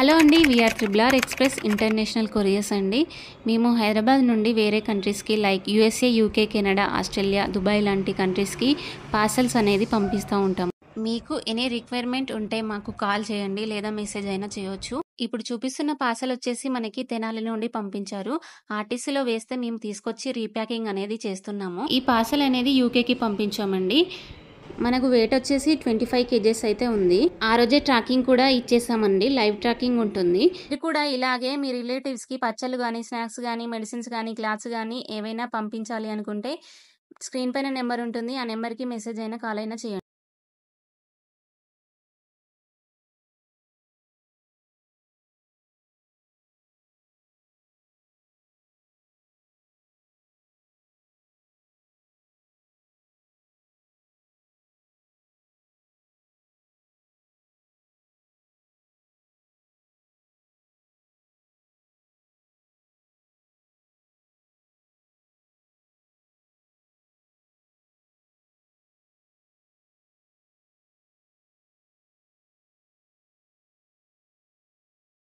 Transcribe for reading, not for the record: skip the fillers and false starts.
Hello అండి. VR triple R express international couriers అండి. మేము హైదరాబాద్ నుండి వేరే కంట్రీస్కి like USA, UK, Canada, Australia, Dubai లాంటి కంట్రీస్కి పార్సల్స్ అనేది పంపిస్తూ ఉంటాం. మీకు ఎనీ రిక్వైర్మెంట్ ఉంటే మాకు కాల్ చేయండి లేదా మెసేజ్ అయినా చేయొచ్చు. ఇప్పుడు చూపిస్తున్న పార్సల్ వచ్చేసి మనకి తెనాలి నుండి పంపించారు. ఆర్టీసీలో వేస్తే మేము తీసుకొచ్చి రీప్యాకింగ్ అనేది చేస్తున్నాము. ఈ పార్సల్ అనేది యూకేకి పంపించామండి. మనకు వెయిట్ వచ్చేసి 25 kgs అయితే ఉంది. ఆ రోజే ట్రాకింగ్ కూడా ఇచ్చేసామండి. లైవ్ ట్రాకింగ్ ఉంటుంది. ఇది కూడా ఇలాగే మీ రిలేటివ్స్కి పచ్చళ్ళు కానీ, స్నాక్స్ కానీ, మెడిసిన్స్ కానీ, క్లాత్స్ కానీ ఏవైనా పంపించాలి అనుకుంటే స్క్రీన్ పైన నెంబర్ ఉంటుంది. ఆ నెంబర్కి మెసేజ్ అయినా కాల్ అయినా చేయండి.